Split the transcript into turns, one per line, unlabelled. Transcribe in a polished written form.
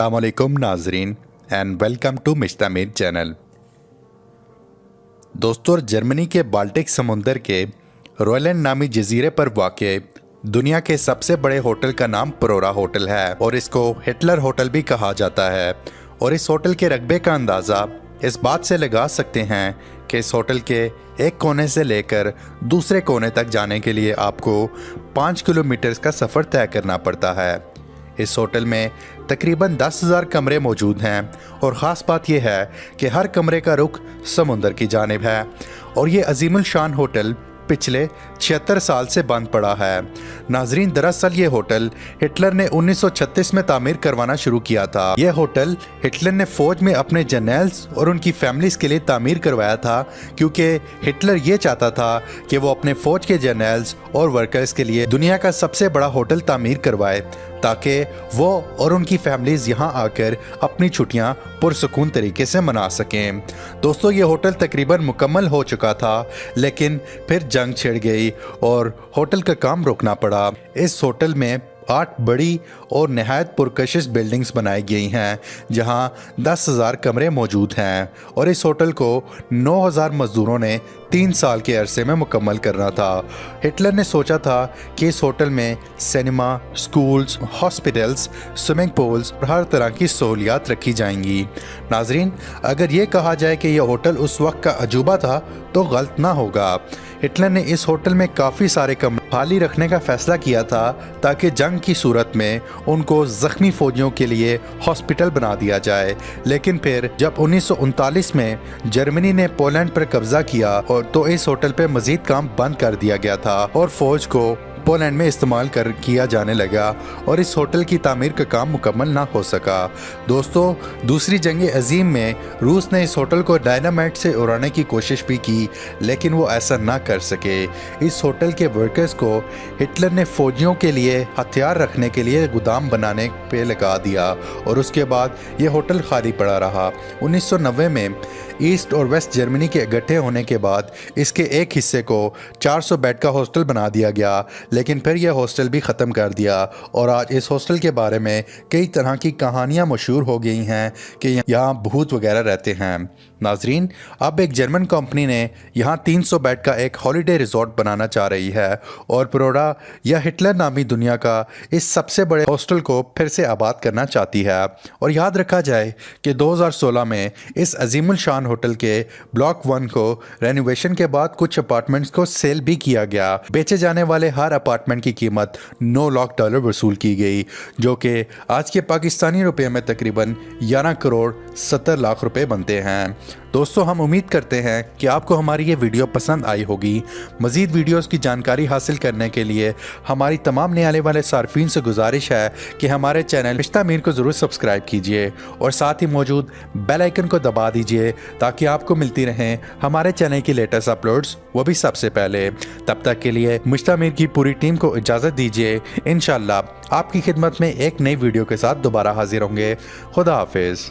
अस्सलामुअलैकुम नाजरीन and welcome to मिश्तामीर channel. दोस्तों, जर्मनी के बाल्टिक समुंदर के रॉयलैंड नामी जजीरे पर वाक़ दुनिया के सबसे बड़े होटल का नाम प्रोरा होटल है और इसको हिटलर होटल भी कहा जाता है। और इस होटल के रकबे का अंदाज़ा इस बात से लगा सकते हैं कि इस होटल के एक कोने से लेकर दूसरे कोने तक जाने के लिए आपको 5 किलोमीटर का सफ़र तय करना पड़ता है। इस होटल में तकरीबन 10,000 कमरे मौजूद हैं और ख़ास बात यह है कि हर कमरे का रुख समुंदर की जानिब है और ये अजीमुल शान होटल पिछले 76 साल से बंद पड़ा है। नाजरीन, दरअसल ये होटल हिटलर ने 1936 में तामीर करवाना शुरू किया था। यह होटल हिटलर ने फौज में अपने जनरल्स और उनकी फैमिलीज के लिए तामीर करवाया था, क्योंकि हिटलर ये चाहता था कि वो अपने फौज के जनरल्स और वर्कर्स के लिए दुनिया का सबसे बड़ा होटल तामीर करवाए ताकि वो और उनकी फैमिलीज यहाँ आकर अपनी छुट्टियाँ पुरसुकून तरीके से मना सकें। दोस्तों, ये होटल तकरीबन मुकम्मल हो चुका था, लेकिन फिर जंग छिड़ गई और होटल का काम रोकना पड़ा। इस होटल में 8 बड़ी और नहायत पुरकशिश बिल्डिंग्स बनाई गई हैं जहां 10,000 कमरे मौजूद हैं और इस होटल को 9,000 मजदूरों ने 3 साल के अरसे में मुकम्मल करना था। हिटलर ने सोचा था कि इस होटल में cinema, schools, hospitals, swimming pools और हर तरह की सहूलियात रखी जाएंगी। नाजरीन, अगर ये कहा जाए कि यह होटल उस वक्त का अजूबा था तो गलत ना होगा। हिटलर ने इस होटल में काफ़ी सारे कमरे खाली रखने का फैसला किया था ताकि जंग की सूरत में उनको जख्मी फौजियों के लिए हॉस्पिटल बना दिया जाए। लेकिन फिर जब 1939 में जर्मनी ने पोलैंड पर कब्जा किया और तो इस होटल पे मजीद काम बंद कर दिया गया था और फौज को पोलैंड में इस्तेमाल किया जाने लगा और इस होटल की तामीर का काम मुकम्मल ना हो सका। दोस्तों, दूसरी जंग अजीम में रूस ने इस होटल को डायनामाइट से उड़ाने की कोशिश भी की, लेकिन वो ऐसा ना कर सके। इस होटल के वर्कर्स को हिटलर ने फौजियों के लिए हथियार रखने के लिए गोदाम बनाने पे लगा दिया और उसके बाद ये होटल खाली पड़ा रहा। 1990 में ईस्ट और वेस्ट जर्मनी के इकट्ठे होने के बाद इसके एक हिस्से को 400 बेड का हॉस्टल बना दिया गया, लेकिन फिर यह हॉस्टल भी ख़त्म कर दिया और आज इस हॉस्टल के बारे में कई तरह की कहानियां मशहूर हो गई हैं कि यहाँ भूत वगैरह रहते हैं। नाजरीन, अब एक जर्मन कंपनी ने यहाँ 300 बेड का एक हॉलीडे रिजॉर्ट बनाना चाह रही है और प्रोरा या हिटलर नामी दुनिया का इस सबसे बड़े हॉस्टल को फिर से आबाद करना चाहती है। और याद रखा जाए कि 2016 में इस अजीमुल शान होटल के ब्लॉक 1 को रेनोवेशन के बाद कुछ अपार्टमेंट्स को सेल भी किया गया। बेचे जाने वाले हर अपार्टमेंट की कीमत $9 लाख वसूल की गई, जो कि आज के पाकिस्तानी रुपए में तकरीबन 11 करोड़ 70 लाख रुपए बनते हैं। दोस्तों, हम उम्मीद करते हैं कि आपको हमारी ये वीडियो पसंद आई होगी। मज़ीद वीडियोस की जानकारी हासिल करने के लिए हमारी तमाम नए आने वाले सार्फिन से गुजारिश है कि हमारे चैनल मिश्तामीर को ज़रूर सब्सक्राइब कीजिए और साथ ही मौजूद बेल आइकन को दबा दीजिए ताकि आपको मिलती रहें हमारे चैनल की लेटेस्ट अपलोड्स, वो भी सबसे पहले। तब तक के लिए मिश्तामीर की पूरी टीम को इजाज़त दीजिए। इंशाअल्लाह आपकी खिदमत में एक नई वीडियो के साथ दोबारा हाजिर होंगे। खुदा हाफिज़।